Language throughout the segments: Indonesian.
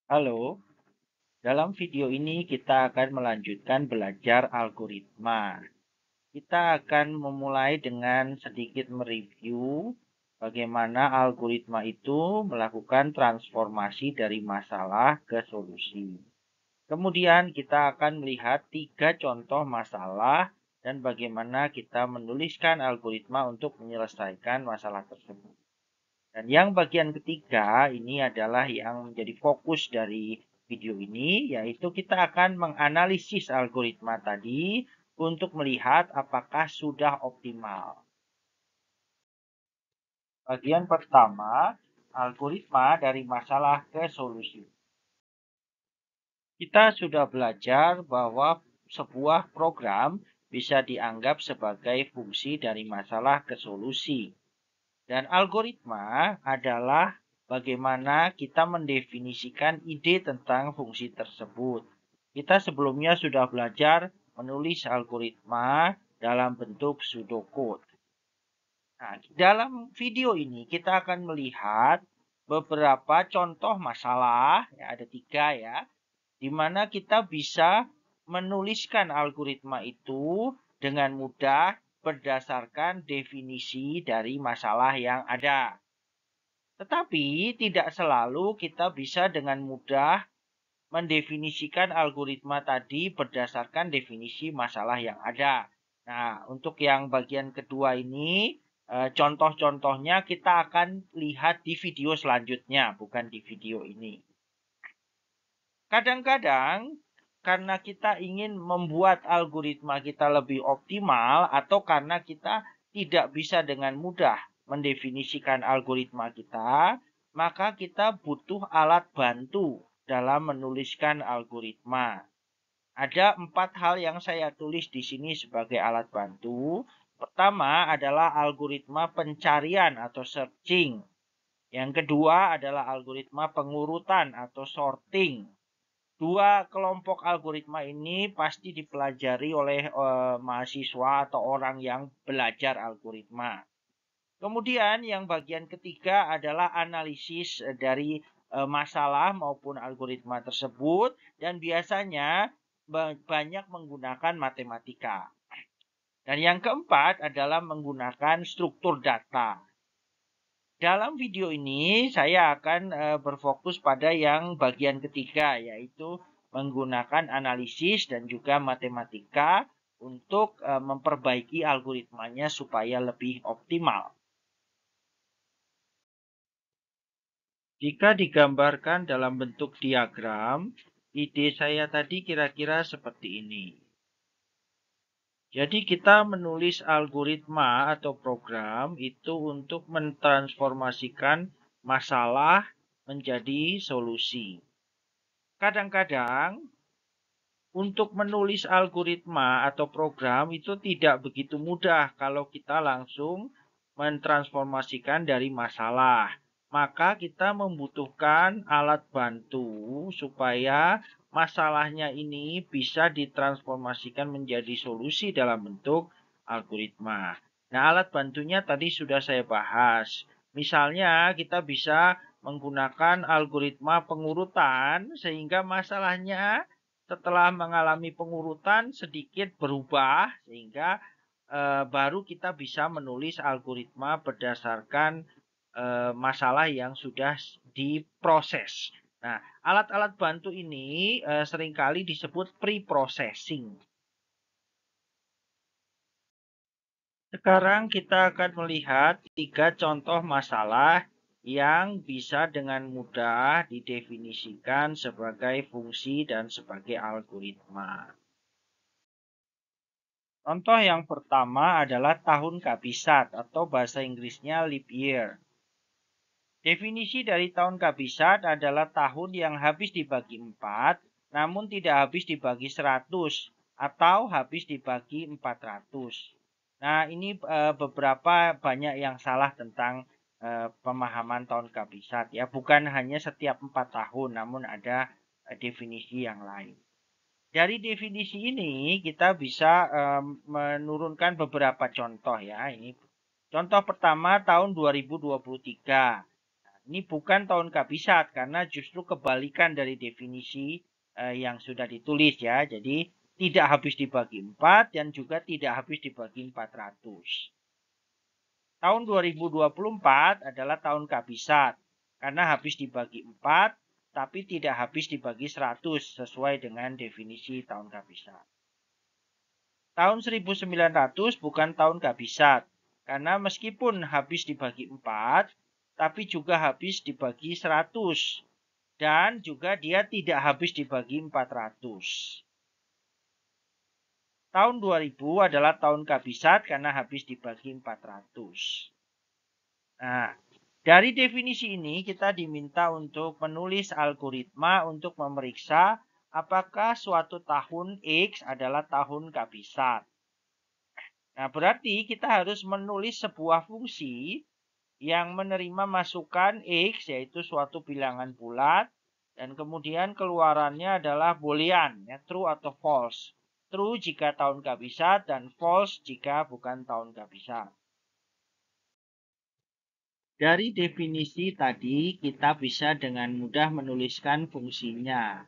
Halo, dalam video ini kita akan melanjutkan belajar algoritma. Kita akan memulai dengan sedikit mereview bagaimana algoritma itu melakukan transformasi dari masalah ke solusi. Kemudian kita akan melihat 3 contoh masalah dan bagaimana kita menuliskan algoritma untuk menyelesaikan masalah tersebut. Dan yang bagian ketiga ini adalah yang menjadi fokus dari video ini, yaitu kita akan menganalisis algoritma tadi untuk melihat apakah sudah optimal. Bagian pertama, algoritma dari masalah ke solusi. Kita sudah belajar bahwa sebuah program bisa dianggap sebagai fungsi dari masalah ke solusi. Dan algoritma adalah bagaimana kita mendefinisikan ide tentang fungsi tersebut. Kita sebelumnya sudah belajar menulis algoritma dalam bentuk pseudocode. Nah, dalam video ini kita akan melihat beberapa contoh masalah, ya, ada 3 ya, di mana kita bisa menuliskan algoritma itu dengan mudah berdasarkan definisi dari masalah yang ada. Tetapi tidak selalu kita bisa dengan mudah mendefinisikan algoritma tadi berdasarkan definisi masalah yang ada. Nah, untuk yang bagian kedua ini, contoh-contohnya kita akan lihat di video selanjutnya, bukan di video ini. Kadang-kadang karena kita ingin membuat algoritma kita lebih optimal atau karena kita tidak bisa dengan mudah mendefinisikan algoritma kita, maka kita butuh alat bantu dalam menuliskan algoritma. Ada 4 hal yang saya tulis di sini sebagai alat bantu. Pertama adalah algoritma pencarian atau searching. Yang kedua adalah algoritma pengurutan atau sorting. 2 kelompok algoritma ini pasti dipelajari oleh mahasiswa atau orang yang belajar algoritma. Kemudian yang bagian ketiga adalah analisis dari masalah maupun algoritma tersebut dan biasanya banyak menggunakan matematika. Dan yang keempat adalah menggunakan struktur data. Dalam video ini saya akan berfokus pada yang bagian ketiga, yaitu menggunakan analisis dan juga matematika untuk memperbaiki algoritmanya supaya lebih optimal. Jika digambarkan dalam bentuk diagram, ide saya tadi kira-kira seperti ini. Jadi kita menulis algoritma atau program itu untuk mentransformasikan masalah menjadi solusi. Kadang-kadang untuk menulis algoritma atau program itu tidak begitu mudah kalau kita langsung mentransformasikan dari masalah. Maka kita membutuhkan alat bantu supaya masalahnya ini bisa ditransformasikan menjadi solusi dalam bentuk algoritma. Nah, alat bantunya tadi sudah saya bahas. Misalnya kita bisa menggunakan algoritma pengurutan sehingga masalahnya setelah mengalami pengurutan sedikit berubah sehingga baru kita bisa menulis algoritma berdasarkan masalah yang sudah diproses. Nah, alat-alat bantu ini seringkali disebut pre-processing. Sekarang kita akan melihat 3 contoh masalah yang bisa dengan mudah didefinisikan sebagai fungsi dan sebagai algoritma. Contoh yang pertama adalah tahun kabisat atau bahasa Inggrisnya leap year. Definisi dari tahun kabisat adalah tahun yang habis dibagi 4, namun tidak habis dibagi 100 atau habis dibagi 400. Nah, ini beberapa banyak yang salah tentang pemahaman tahun kabisat ya. Bukan hanya setiap 4 tahun, namun ada definisi yang lain. Dari definisi ini kita bisa menurunkan beberapa contoh ya. Ini contoh pertama tahun 2023. Ini bukan tahun kabisat karena justru kebalikan dari definisi yang sudah ditulis ya. Jadi tidak habis dibagi 4 dan juga tidak habis dibagi 400. Tahun 2024 adalah tahun kabisat karena habis dibagi 4 tapi tidak habis dibagi 100 sesuai dengan definisi tahun kabisat. Tahun 1900 bukan tahun kabisat karena meskipun habis dibagi 4 tapi juga habis dibagi 100 dan juga dia tidak habis dibagi 400. Tahun 2000 adalah tahun kabisat karena habis dibagi 400. Nah, dari definisi ini kita diminta untuk menulis algoritma untuk memeriksa apakah suatu tahun X adalah tahun kabisat. Nah, berarti kita harus menulis sebuah fungsi yang menerima masukan X, yaitu suatu bilangan bulat, dan kemudian keluarannya adalah boolean, ya, true atau false. True jika tahun kabisat dan false jika bukan tahun kabisat. Dari definisi tadi, kita bisa dengan mudah menuliskan fungsinya.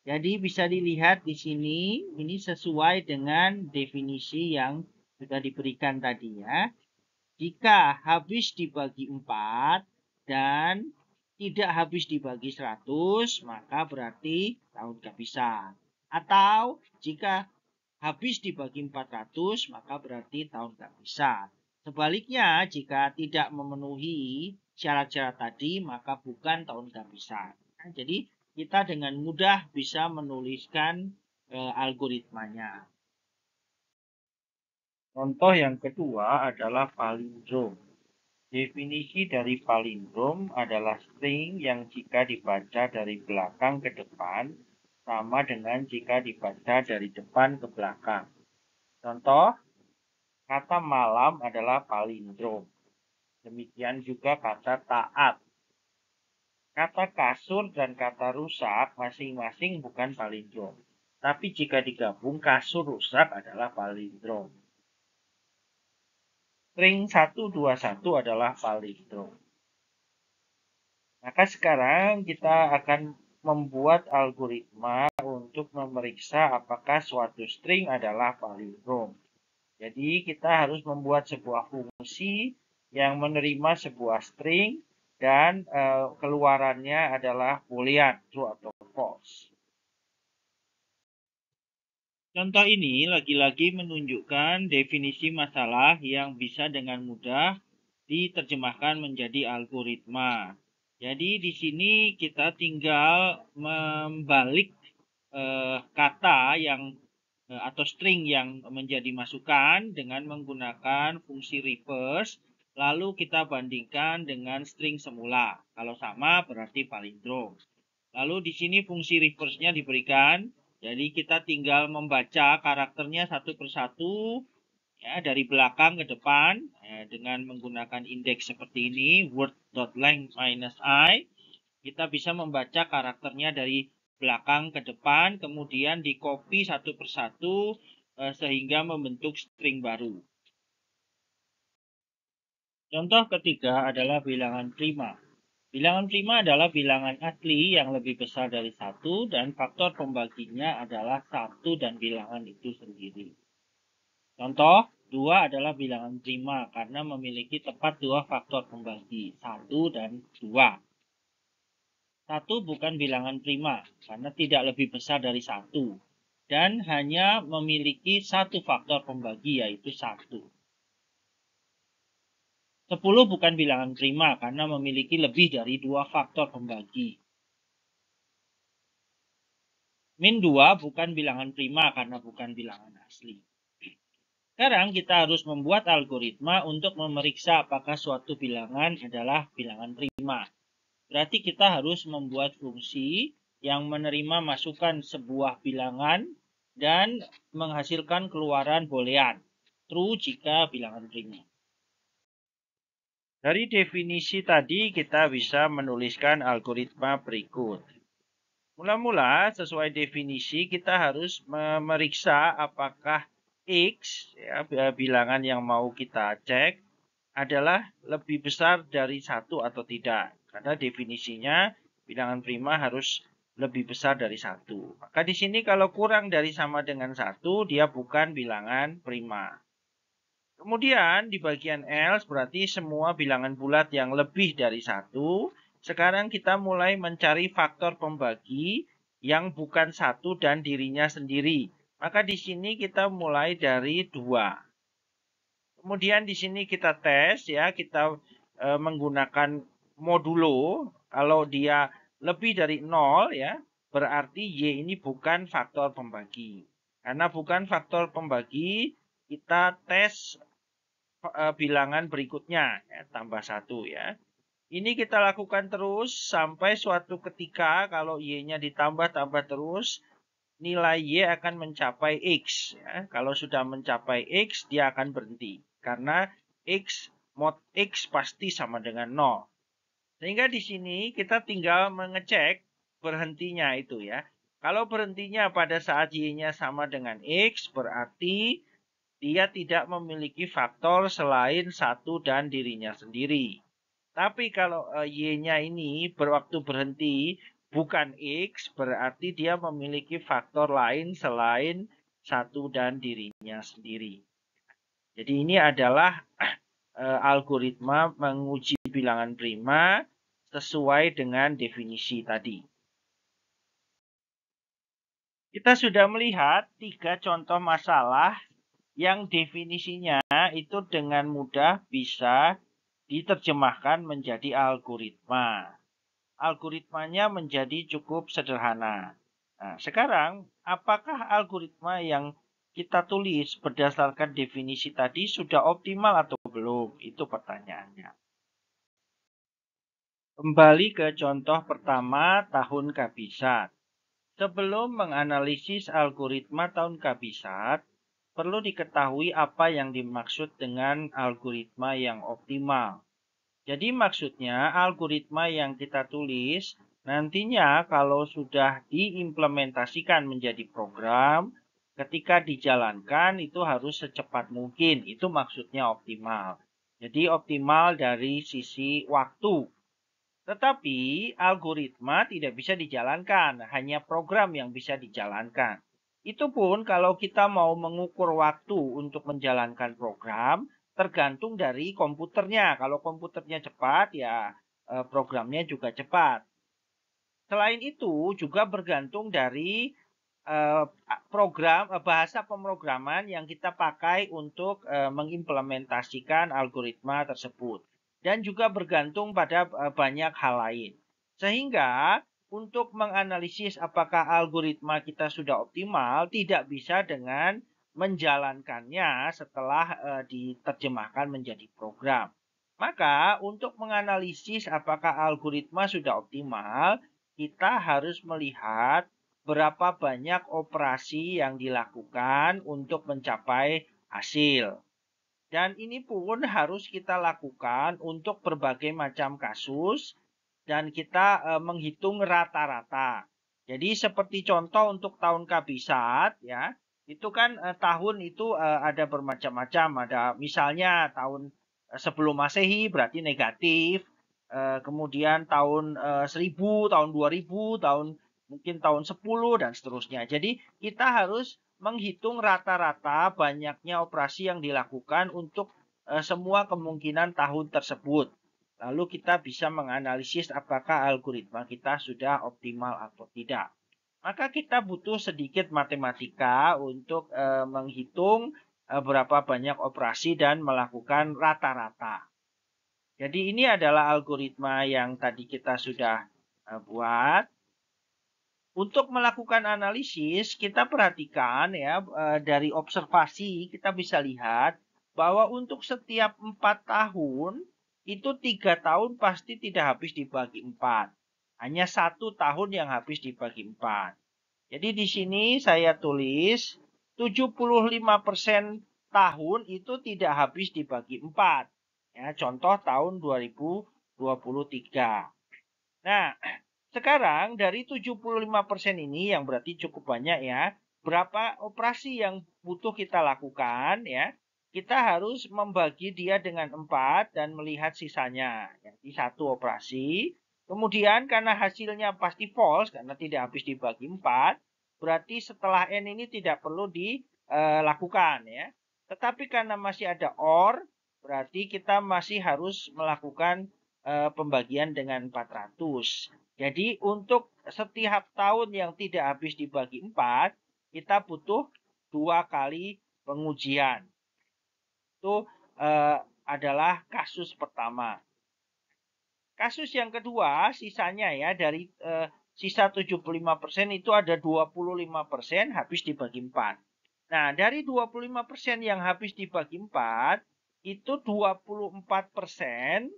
Jadi bisa dilihat di sini, ini sesuai dengan definisi yang sudah diberikan tadi ya. Jika habis dibagi 4 dan tidak habis dibagi 100, maka berarti tahun kabisat. Atau jika habis dibagi 400, maka berarti tahun kabisat. Sebaliknya, jika tidak memenuhi syarat-syarat tadi, maka bukan tahun kabisat. Nah, jadi kita dengan mudah bisa menuliskan algoritmanya. Contoh yang kedua adalah palindrom. Definisi dari palindrom adalah string yang jika dibaca dari belakang ke depan sama dengan jika dibaca dari depan ke belakang. Contoh, kata malam adalah palindrom. Demikian juga kata taat. Kata kasur dan kata rusak masing-masing bukan palindrom. Tapi jika digabung, kasur rusak adalah palindrom. String 121 adalah palindrom. Maka sekarang kita akan membuat algoritma untuk memeriksa apakah suatu string adalah palindrom. Jadi kita harus membuat sebuah fungsi yang menerima sebuah string dan keluarannya adalah boolean, true atau false. Contoh ini lagi-lagi menunjukkan definisi masalah yang bisa dengan mudah diterjemahkan menjadi algoritma. Jadi di sini kita tinggal membalik kata yang atau string yang menjadi masukan dengan menggunakan fungsi reverse, lalu kita bandingkan dengan string semula. Kalau sama berarti palindrom. Lalu di sini fungsi reverse-nya diberikan, jadi kita tinggal membaca karakternya satu persatu ya, dari belakang ke depan dengan menggunakan indeks seperti ini, word.length minus I. Kita bisa membaca karakternya dari belakang ke depan, kemudian di copy satu persatu sehingga membentuk string baru. Contoh ketiga adalah bilangan prima. Bilangan prima adalah bilangan asli yang lebih besar dari 1 dan faktor pembaginya adalah 1 dan bilangan itu sendiri. Contoh, 2 adalah bilangan prima karena memiliki tepat 2 faktor pembagi, 1 dan 2. 1 bukan bilangan prima karena tidak lebih besar dari 1 dan hanya memiliki 1 faktor pembagi yaitu 1. 10 bukan bilangan prima karena memiliki lebih dari 2 faktor pembagi. Min 2 bukan bilangan prima karena bukan bilangan asli. Sekarang kita harus membuat algoritma untuk memeriksa apakah suatu bilangan adalah bilangan prima. Berarti kita harus membuat fungsi yang menerima masukan sebuah bilangan dan menghasilkan keluaran boolean. True jika bilangan prima. Dari definisi tadi kita bisa menuliskan algoritma berikut. Mula-mula sesuai definisi kita harus memeriksa apakah X, ya, bilangan yang mau kita cek, adalah lebih besar dari 1 atau tidak. Karena definisinya bilangan prima harus lebih besar dari 1. Maka di sini kalau kurang dari sama dengan 1, dia bukan bilangan prima. Kemudian di bagian else berarti semua bilangan bulat yang lebih dari 1. Sekarang kita mulai mencari faktor pembagi yang bukan 1 dan dirinya sendiri. Maka di sini kita mulai dari 2. Kemudian di sini kita tes ya, kita menggunakan modulo. Kalau dia lebih dari 0 ya, berarti Y ini bukan faktor pembagi. Karena bukan faktor pembagi, kita tes bilangan berikutnya ya, tambah 1 ya. Ini kita lakukan terus sampai suatu ketika kalau Y-nya ditambah-tambah terus, nilai Y akan mencapai X ya. Kalau sudah mencapai X, dia akan berhenti karena X mod X pasti sama dengan 0. Sehingga di sini kita tinggal mengecek berhentinya itu ya. Kalau berhentinya pada saat Y-nya sama dengan X, berarti dia tidak memiliki faktor selain 1 dan dirinya sendiri. Tapi kalau Y-nya ini berwaktu berhenti bukan X, berarti dia memiliki faktor lain selain 1 dan dirinya sendiri. Jadi ini adalah algoritma menguji bilangan prima sesuai dengan definisi tadi. Kita sudah melihat 3 contoh masalah yang definisinya itu dengan mudah bisa diterjemahkan menjadi algoritma. Algoritmanya menjadi cukup sederhana. Nah, sekarang apakah algoritma yang kita tulis berdasarkan definisi tadi sudah optimal atau belum? Itu pertanyaannya. Kembali ke contoh pertama tahun kabisat. Sebelum menganalisis algoritma tahun kabisat, perlu diketahui apa yang dimaksud dengan algoritma yang optimal. Jadi maksudnya algoritma yang kita tulis nantinya kalau sudah diimplementasikan menjadi program, ketika dijalankan itu harus secepat mungkin. Itu maksudnya optimal. Jadi optimal dari sisi waktu. Tetapi algoritma tidak bisa dijalankan, hanya program yang bisa dijalankan. Itu pun kalau kita mau mengukur waktu untuk menjalankan program, tergantung dari komputernya. Kalau komputernya cepat, ya programnya juga cepat. Selain itu juga bergantung dari bahasa pemrograman yang kita pakai untuk mengimplementasikan algoritma tersebut. Dan juga bergantung pada banyak hal lain. Sehingga untuk menganalisis apakah algoritma kita sudah optimal, tidak bisa dengan menjalankannya setelah diterjemahkan menjadi program. Maka untuk menganalisis apakah algoritma sudah optimal, kita harus melihat berapa banyak operasi yang dilakukan untuk mencapai hasil. Dan ini pun harus kita lakukan untuk berbagai macam kasus dan kita menghitung rata-rata. Jadi seperti contoh untuk tahun kabisat ya, itu kan tahun itu ada bermacam-macam. Ada misalnya tahun sebelum Masehi berarti negatif. Kemudian tahun 1000, tahun 2000, mungkin tahun 10 dan seterusnya. Jadi kita harus menghitung rata-rata banyaknya operasi yang dilakukan untuk semua kemungkinan tahun tersebut. Lalu kita bisa menganalisis apakah algoritma kita sudah optimal atau tidak. Maka kita butuh sedikit matematika untuk menghitung berapa banyak operasi dan melakukan rata-rata. Jadi ini adalah algoritma yang tadi kita sudah buat. Untuk melakukan analisis, kita perhatikan ya dari observasi kita bisa lihat bahwa untuk setiap 4 tahun itu 3 tahun pasti tidak habis dibagi 4. Hanya 1 tahun yang habis dibagi 4. Jadi di sini saya tulis 75% tahun itu tidak habis dibagi 4. Ya, contoh tahun 2023. Nah, sekarang dari 75% ini yang berarti cukup banyak ya. Berapa operasi yang butuh kita lakukan ya? kita harus membagi dia dengan 4 dan melihat sisanya. Jadi 1 operasi. Kemudian karena hasilnya pasti false, karena tidak habis dibagi 4, berarti setelah N ini tidak perlu dilakukan, ya. Tetapi karena masih ada OR, berarti kita masih harus melakukan pembagian dengan 400. Jadi untuk setiap tahun yang tidak habis dibagi 4, kita butuh 2 kali pengujian. Itu adalah kasus pertama. Kasus yang kedua, sisanya ya, dari sisa 75% itu ada 25% habis dibagi 4. Nah, dari 25% yang habis dibagi 4, itu 24%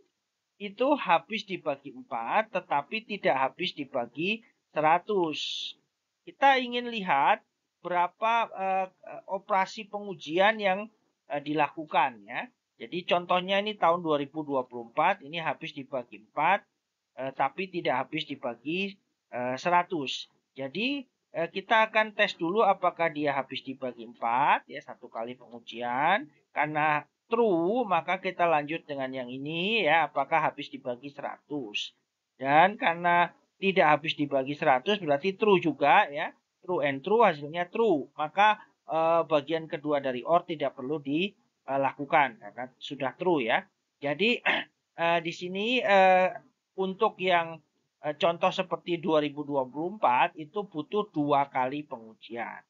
itu habis dibagi 4, tetapi tidak habis dibagi 100. Kita ingin lihat berapa operasi pengujian yang dilakukan, ya. Jadi contohnya ini tahun 2024, ini habis dibagi 4, tapi tidak habis dibagi 100. Jadi kita akan tes dulu apakah dia habis dibagi 4, ya, 1 kali pengujian. Karena true, maka kita lanjut dengan yang ini, ya, apakah habis dibagi 100. Dan karena tidak habis dibagi 100 berarti true juga, ya. True and true, hasilnya true. Maka bagian kedua dari OR tidak perlu dilakukan karena sudah true, ya. Jadi di sini untuk yang contoh seperti 2024 itu butuh 2 kali pengujian.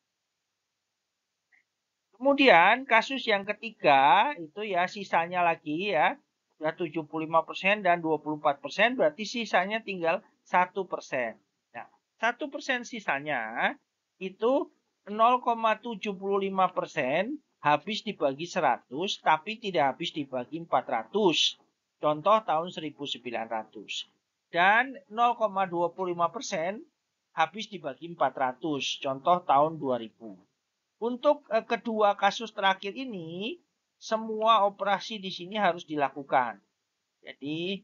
Kemudian kasus yang ketiga itu ya sisanya lagi, ya. Sudah 75% dan 24%, berarti sisanya tinggal 1%. Nah, 1% sisanya itu 0,75% habis dibagi 100, tapi tidak habis dibagi 400. Contoh tahun 1900. Dan 0,25% habis dibagi 400. Contoh tahun 2000. Untuk kedua kasus terakhir ini, semua operasi di sini harus dilakukan. Jadi,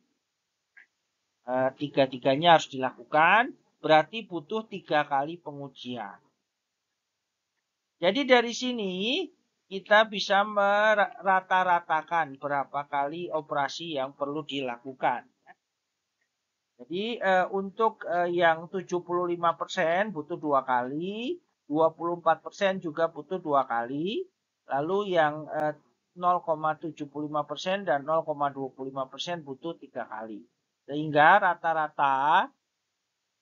tiga-tiganya harus dilakukan, berarti butuh 3 kali pengujian. Jadi dari sini, kita bisa merata-ratakan berapa kali operasi yang perlu dilakukan. Jadi, untuk yang 75% butuh 2 kali, 24% juga butuh 2 kali, lalu yang 0,75% dan 0,25% butuh 3 kali. Sehingga rata-rata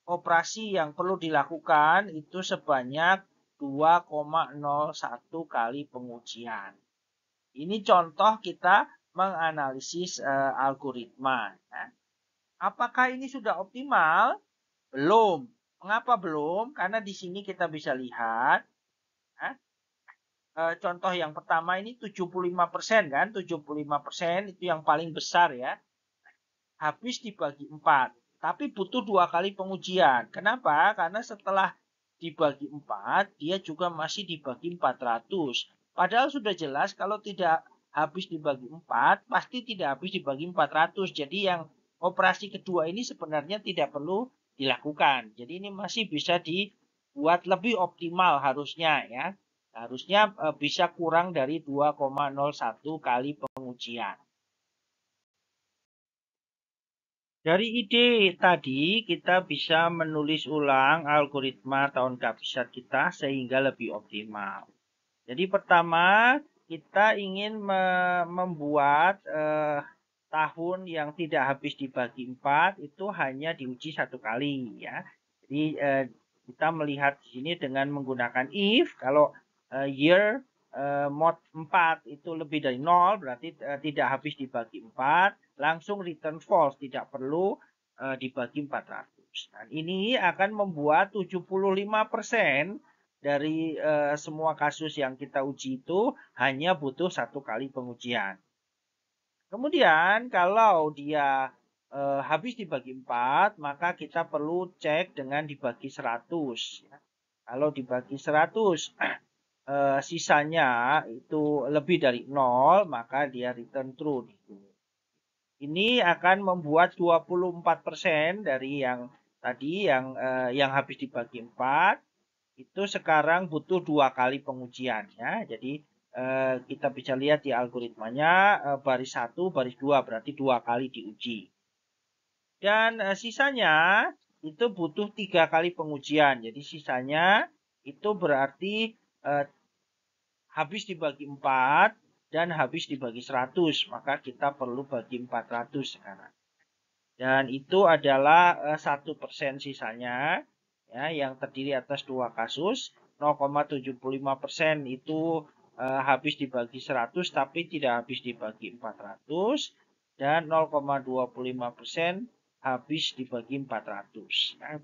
operasi yang perlu dilakukan itu sebanyak 2,01 kali pengujian. Ini contoh kita menganalisis algoritma. Apakah ini sudah optimal? Belum. Mengapa belum? Karena di sini kita bisa lihat, contoh yang pertama ini 75% kan, 75% itu yang paling besar, ya. Habis dibagi 4, tapi butuh 2 kali pengujian. Kenapa? Karena setelah dibagi 4, dia juga masih dibagi 400. Padahal sudah jelas kalau tidak habis dibagi 4, pasti tidak habis dibagi 400. Jadi yang operasi kedua ini sebenarnya tidak perlu dilakukan. Jadi ini masih bisa dibuat lebih optimal harusnya, ya. Harusnya bisa kurang dari 2,01 kali pengujian. Dari ide tadi, kita bisa menulis ulang algoritma tahun kehabisan kita sehingga lebih optimal. Jadi pertama, kita ingin membuat tahun yang tidak habis dibagi 4 itu hanya diuji 1 kali, ya. Jadi kita melihat di sini dengan menggunakan if, kalau year mod 4 itu lebih dari 0, berarti tidak habis dibagi 4, langsung return false, tidak perlu dibagi 400. Nah, ini akan membuat 75% dari semua kasus yang kita uji itu hanya butuh 1 kali pengujian. Kemudian kalau dia habis dibagi 4, maka kita perlu cek dengan dibagi 100. Ya. Kalau dibagi 100, sisanya itu lebih dari 0, maka dia return true. Ini akan membuat 24% dari yang tadi yang habis dibagi 4 itu sekarang butuh 2 kali pengujian, ya. Jadi kita bisa lihat di algoritmanya baris 1, baris 2 berarti 2 kali diuji. Dan sisanya itu butuh 3 kali pengujian. Jadi sisanya itu berarti habis dibagi 4 dan habis dibagi 100. Maka kita perlu bagi 400 sekarang. Dan itu adalah 1% sisanya, ya, yang terdiri atas 2 kasus. 0,75% itu habis dibagi 100 tapi tidak habis dibagi 400. Dan 0,25% habis dibagi 400. Nah,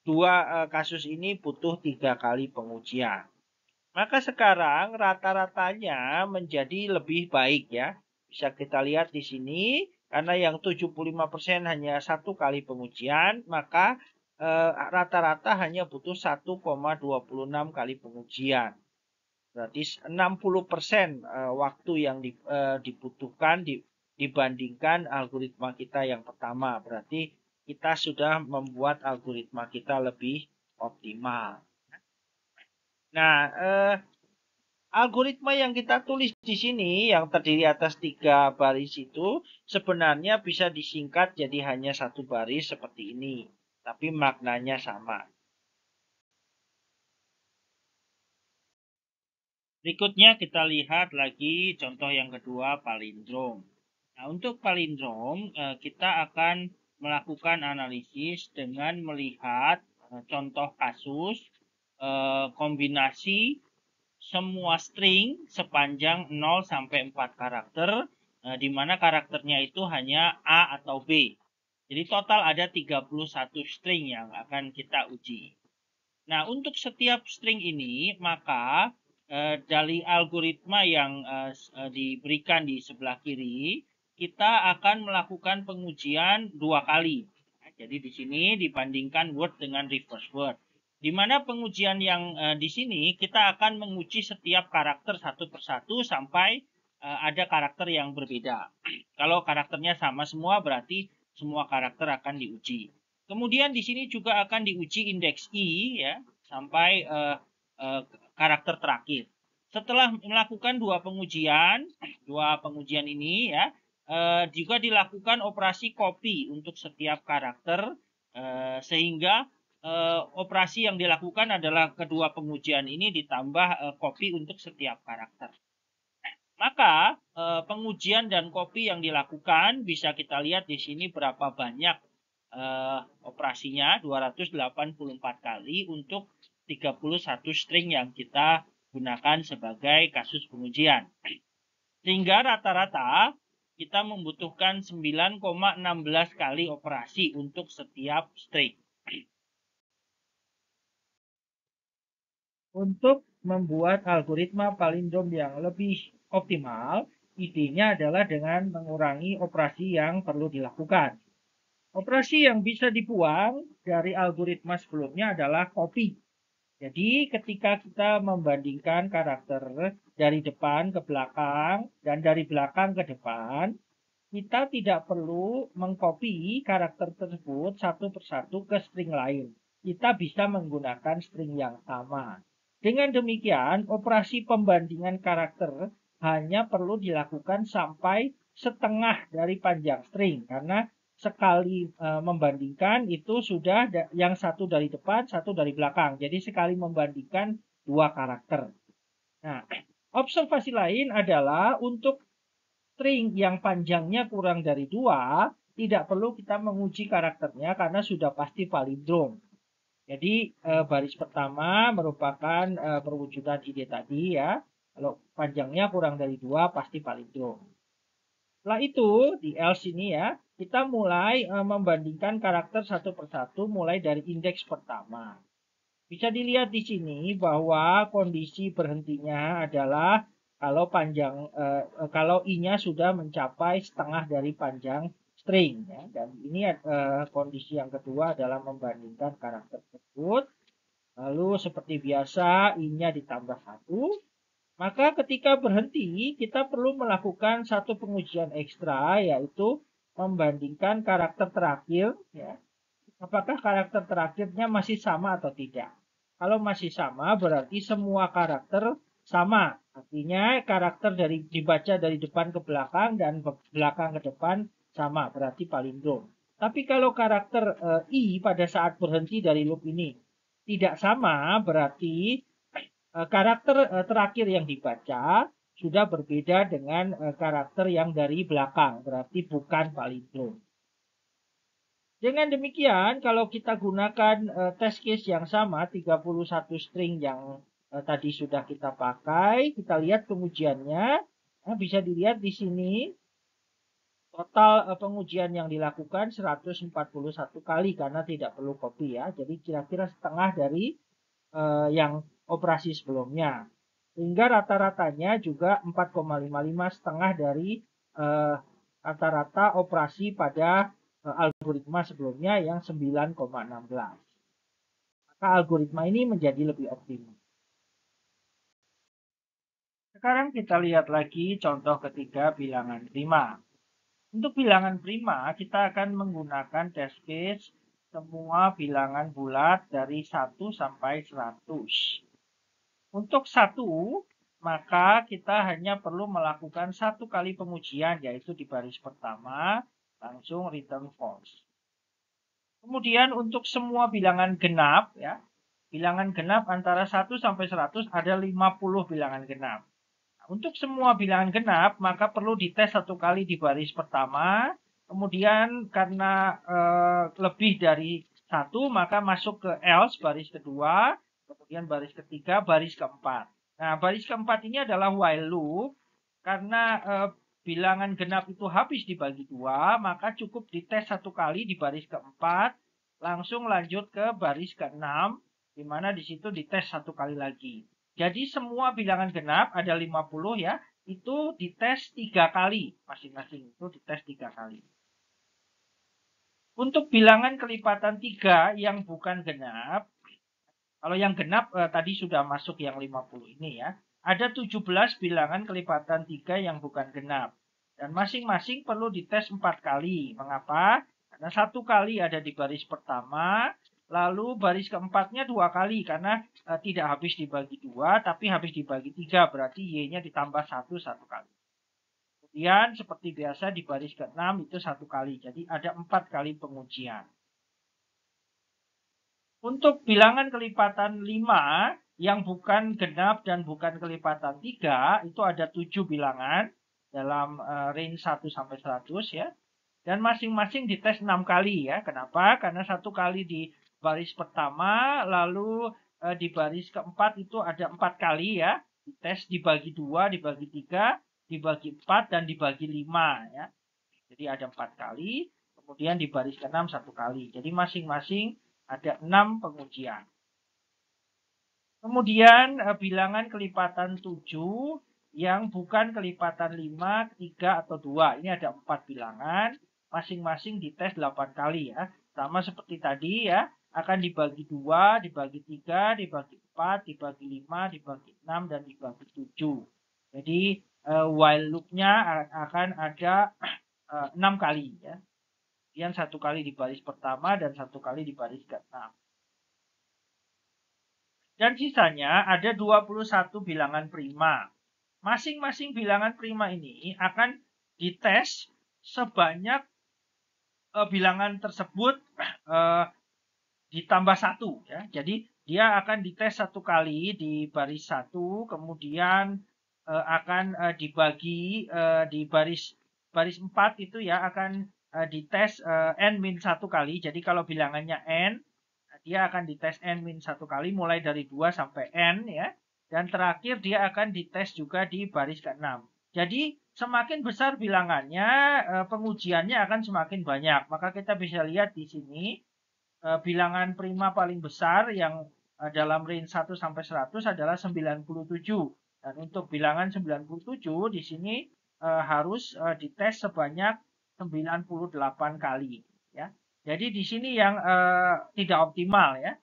dua kasus ini butuh 3 kali pengujian. Maka sekarang rata-ratanya menjadi lebih baik, ya. Bisa kita lihat di sini, karena yang 75% hanya 1 kali pengujian, maka rata-rata hanya butuh 1,26 kali pengujian. Berarti 60% waktu yang dibutuhkan dibandingkan algoritma kita yang pertama. Berarti kita sudah membuat algoritma kita lebih optimal. Nah, algoritma yang kita tulis di sini yang terdiri atas 3 baris itu sebenarnya bisa disingkat jadi hanya 1 baris seperti ini. Tapi maknanya sama. Berikutnya kita lihat lagi contoh yang kedua, palindrom. Nah, untuk palindrom kita akan melakukan analisis dengan melihat contoh kasus kombinasi semua string sepanjang 0 sampai 4 karakter, di mana karakternya itu hanya A atau B. Jadi total ada 31 string yang akan kita uji. Nah, untuk setiap string ini, maka dari algoritma yang diberikan di sebelah kiri, kita akan melakukan pengujian 2 kali. Jadi di sini dibandingkan word dengan reverse word. Di mana pengujian yang di sini kita akan menguji setiap karakter satu persatu sampai ada karakter yang berbeda. Kalau karakternya sama semua berarti semua karakter akan diuji. Kemudian di sini juga akan diuji indeks I, ya, sampai karakter terakhir. Setelah melakukan dua pengujian ini, ya, juga dilakukan operasi copy untuk setiap karakter, sehingga operasi yang dilakukan adalah kedua pengujian ini ditambah copy untuk setiap karakter. Maka pengujian dan copy yang dilakukan bisa kita lihat di sini berapa banyak operasinya, 284 kali untuk 31 string yang kita gunakan sebagai kasus pengujian. Sehingga rata-rata kita membutuhkan 9,16 kali operasi untuk setiap string. Untuk membuat algoritma palindrom yang lebih optimal, idenya adalah dengan mengurangi operasi yang perlu dilakukan. Operasi yang bisa dibuang dari algoritma sebelumnya adalah copy. Jadi ketika kita membandingkan karakter dari depan ke belakang dan dari belakang ke depan, kita tidak perlu mengcopy karakter tersebut satu persatu ke string lain. Kita bisa menggunakan string yang sama. Dengan demikian, operasi pembandingan karakter hanya perlu dilakukan sampai setengah dari panjang string, karena sekali membandingkan itu sudah yang satu dari depan, satu dari belakang. Jadi sekali membandingkan 2 karakter. Nah, observasi lain adalah untuk string yang panjangnya kurang dari 2, tidak perlu kita menguji karakternya karena sudah pasti palindrom. Jadi baris pertama merupakan perwujudan ide tadi, ya. Kalau panjangnya kurang dari 2 pasti palindrom. Setelah itu di else ini, ya, kita mulai membandingkan karakter satu persatu mulai dari indeks pertama. Bisa dilihat di sini bahwa kondisi berhentinya adalah kalau I-nya sudah mencapai setengah dari panjang string, ya. Dan ini kondisi yang kedua adalah membandingkan karakter tersebut. Lalu seperti biasa I-nya ditambah 1. Maka ketika berhenti kita perlu melakukan satu pengujian ekstra, yaitu membandingkan karakter terakhir, ya. Apakah karakter terakhirnya masih sama atau tidak. Kalau masih sama berarti semua karakter sama Artinya karakter dibaca dari depan ke belakang dan belakang ke depan sama, berarti palindrom. Tapi kalau karakter I pada saat berhenti dari loop ini tidak sama, berarti karakter terakhir yang dibaca sudah berbeda dengan karakter yang dari belakang, berarti bukan palindrom. Dengan demikian, kalau kita gunakan test case yang sama, 31 string yang tadi sudah kita pakai, kita lihat pengujiannya. Nah, bisa dilihat di sini, total pengujian yang dilakukan 141 kali karena tidak perlu copy ya. Jadi kira-kira setengah dari yang operasi sebelumnya. Sehingga rata-ratanya juga 4,55 setengah dari rata-rata operasi pada algoritma sebelumnya yang 9,16. Maka algoritma ini menjadi lebih optimal. Sekarang kita lihat lagi contoh ketiga bilangan prima. Untuk bilangan prima, kita akan menggunakan test case semua bilangan bulat dari 1 sampai 100. Untuk 1, maka kita hanya perlu melakukan 1 kali pengujian, yaitu di baris pertama, langsung return false. Kemudian untuk semua bilangan genap, ya, bilangan genap antara 1 sampai 100 ada 50 bilangan genap. Untuk semua bilangan genap, maka perlu dites 1 kali di baris pertama. Kemudian karena lebih dari 1, maka masuk ke else baris kedua. Kemudian baris ketiga, baris keempat. Nah, baris keempat ini adalah while loop. Karena bilangan genap itu habis dibagi 2, maka cukup dites 1 kali di baris keempat. Langsung lanjut ke baris ke-6, di mana di situ dites 1 kali lagi. Jadi semua bilangan genap ada 50 ya, itu dites 3 kali masing-masing, itu dites 3 kali. Untuk bilangan kelipatan 3 yang bukan genap, kalau yang genap tadi sudah masuk yang 50 ini ya, ada 17 bilangan kelipatan 3 yang bukan genap. Dan masing-masing perlu dites 4 kali. Mengapa? Karena 1 kali ada di baris pertama, lalu baris keempatnya 2 kali karena tidak habis dibagi 2 tapi habis dibagi 3, berarti Y-nya ditambah 1 kali. Kemudian seperti biasa di baris ke-6 itu 1 kali, jadi ada 4 kali pengujian. Untuk bilangan kelipatan 5 yang bukan genap dan bukan kelipatan 3 itu ada 7 bilangan dalam range 1 sampai 100 ya. Dan masing-masing dites 6 kali ya. Kenapa? Karena 1 kali di baris pertama, lalu di baris keempat itu ada 4 kali ya. Dites dibagi 2, dibagi 3, dibagi 4, dan dibagi 5 ya. Jadi ada 4 kali. Kemudian di baris ke-6 1 kali. Jadi masing-masing ada 6 pengujian. Kemudian bilangan kelipatan 7 yang bukan kelipatan 5, 3, atau 2. Ini ada 4 bilangan. Masing-masing dites 8 kali ya. Sama seperti tadi ya. Akan dibagi 2, dibagi 3, dibagi 4, dibagi 5, dibagi 6, dan dibagi 7. Jadi while loop-nya akan ada 6 kali ya. Kemudian 1 kali di baris pertama dan 1 kali di baris ke-6. Dan sisanya ada 21 bilangan prima. Masing-masing bilangan prima ini akan dites sebanyak bilangan tersebut ditambah 1 ya. Jadi dia akan dites 1 kali di baris 1, kemudian akan dibagi di baris 4 itu ya akan dites n-1 kali. Jadi kalau bilangannya n, dia akan dites n-1 kali mulai dari 2 sampai n ya. Dan terakhir dia akan dites juga di baris ke-6. Jadi semakin besar bilangannya, pengujiannya akan semakin banyak. Maka kita bisa lihat di sini bilangan prima paling besar yang dalam range 1 sampai 100 adalah 97. Dan untuk bilangan 97 di sini harus dites sebanyak 98 kali ya. Jadi di sini yang tidak optimal ya.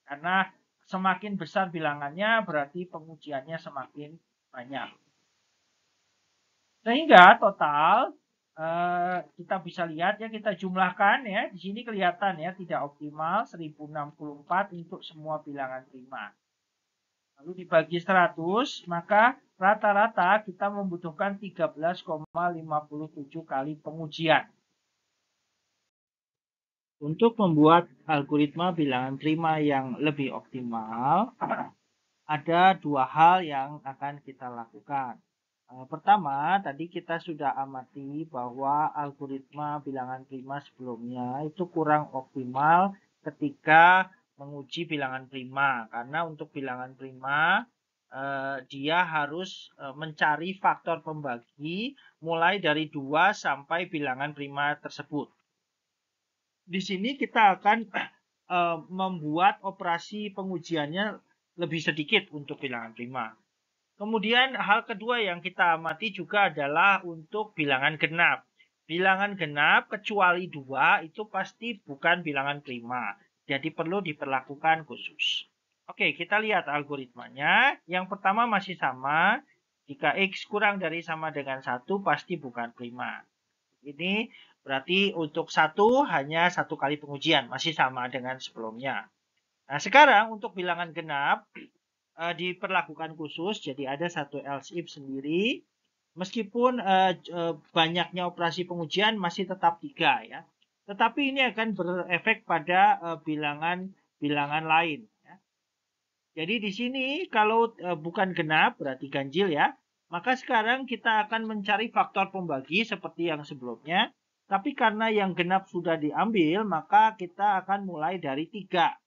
Karena semakin besar bilangannya berarti pengujiannya semakin banyak. Sehingga total kita bisa lihat ya, kita jumlahkan ya. Di sini kelihatan ya tidak optimal 1064 untuk semua bilangan prima. lalu dibagi 100, maka rata-rata kita membutuhkan 13,57 kali pengujian. Untuk membuat algoritma bilangan prima yang lebih optimal, ada dua hal yang akan kita lakukan. Pertama, tadi kita sudah amati bahwa algoritma bilangan prima sebelumnya itu kurang optimal ketika menguji bilangan prima. Karena untuk bilangan prima, dia harus mencari faktor pembagi mulai dari 2 sampai bilangan prima tersebut. Di sini kita akan membuat operasi pengujiannya lebih sedikit untuk bilangan prima. Kemudian hal kedua yang kita amati juga adalah untuk bilangan genap. Bilangan genap kecuali 2 itu pasti bukan bilangan prima. Jadi perlu diperlakukan khusus. Oke, kita lihat algoritmanya. Yang pertama masih sama. Jika X kurang dari sama dengan 1 pasti bukan prima. Ini berarti untuk 1 hanya 1 kali pengujian. Masih sama dengan sebelumnya. Nah, sekarang untuk bilangan genap diperlakukan khusus, jadi ada satu else if sendiri, meskipun banyaknya operasi pengujian masih tetap 3 ya. Tetapi ini akan berefek pada bilangan lain. Ya. Jadi di sini kalau bukan genap berarti ganjil ya, maka sekarang kita akan mencari faktor pembagi seperti yang sebelumnya. Tapi karena yang genap sudah diambil, maka kita akan mulai dari 3.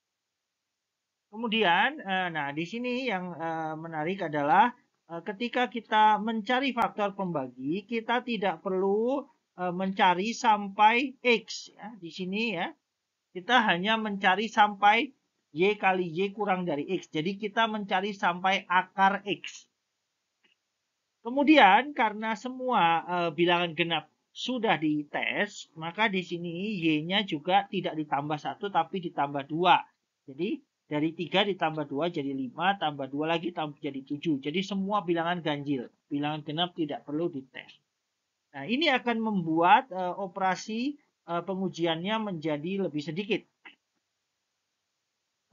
Kemudian, nah di sini yang menarik adalah ketika kita mencari faktor pembagi, kita tidak perlu mencari sampai X. Ya. Di sini ya, kita hanya mencari sampai Y kali Y kurang dari X. Jadi kita mencari sampai akar X. Kemudian karena semua bilangan genap sudah dites, maka di sini Y-nya juga tidak ditambah 1 tapi ditambah 2. Jadi dari 3 ditambah 2 jadi 5, tambah 2 lagi jadi 7. Jadi semua bilangan ganjil. Bilangan genap tidak perlu dites. Nah, ini akan membuat operasi pengujiannya menjadi lebih sedikit.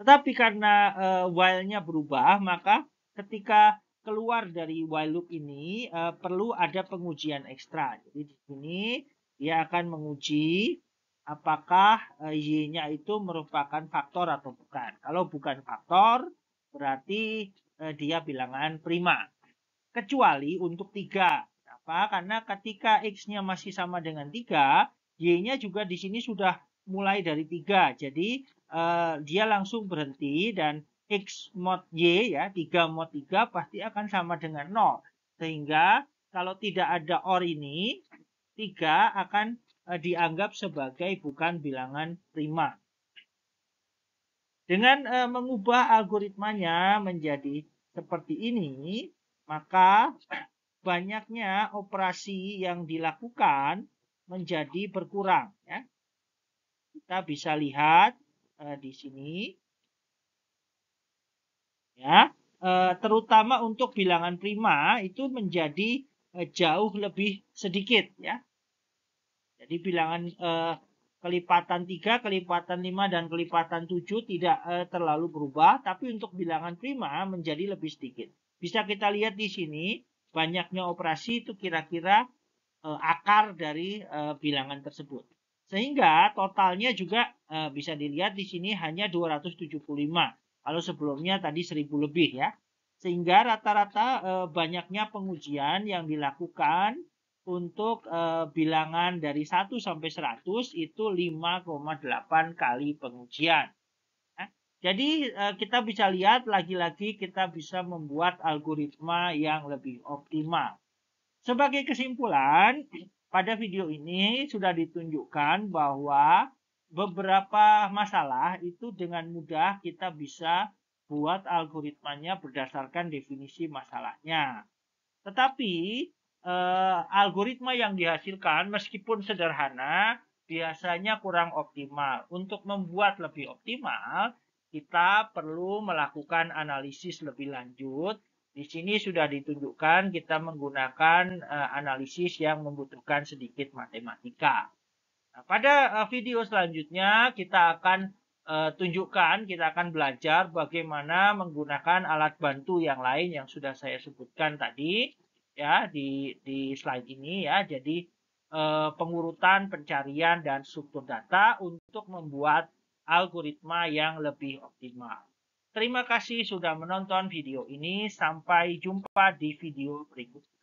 Tetapi karena while-nya berubah, maka ketika keluar dari while loop ini perlu ada pengujian ekstra. Jadi di sini dia akan menguji apakah Y-nya itu merupakan faktor atau bukan. Kalau bukan faktor, berarti dia bilangan prima. Kecuali untuk 3. Kenapa? Karena ketika X-nya masih sama dengan 3, Y-nya juga di sini sudah mulai dari 3. Jadi dia langsung berhenti dan X mod Y ya, 3 mod 3 pasti akan sama dengan 0. Sehingga kalau tidak ada OR ini, 3 akan dianggap sebagai bukan bilangan prima. Dengan mengubah algoritmanya menjadi seperti ini, maka banyaknya operasi yang dilakukan menjadi berkurang. Ya. Kita bisa lihat di sini. Ya, terutama untuk bilangan prima itu menjadi jauh lebih sedikit ya. Jadi bilangan kelipatan 3, kelipatan 5 dan kelipatan 7 tidak terlalu berubah, tapi untuk bilangan prima menjadi lebih sedikit. Bisa kita lihat di sini banyaknya operasi itu kira-kira akar dari bilangan tersebut. Sehingga totalnya juga bisa dilihat di sini hanya 275. Kalau sebelumnya tadi 1000 lebih ya. Sehingga rata-rata banyaknya pengujian yang dilakukan untuk bilangan dari 1 sampai 100 itu 5,8 kali pengujian. Jadi kita bisa lihat lagi-lagi kita bisa membuat algoritma yang lebih optimal. Sebagai kesimpulan, pada video ini sudah ditunjukkan bahwa beberapa masalah itu dengan mudah kita bisa buat algoritmanya berdasarkan definisi masalahnya. Tetapi algoritma yang dihasilkan meskipun sederhana biasanya kurang optimal. Untuk membuat lebih optimal, kita perlu melakukan analisis lebih lanjut. Di sini sudah ditunjukkan kita menggunakan analisis yang membutuhkan sedikit matematika. Nah, pada video selanjutnya kita akan tunjukkan, kita akan belajar bagaimana menggunakan alat bantu yang lain yang sudah saya sebutkan tadi ya di slide ini ya. Jadi pengurutan, pencarian dan struktur data untuk membuat algoritma yang lebih optimal. Terima kasih sudah menonton video ini. Sampai jumpa di video berikutnya.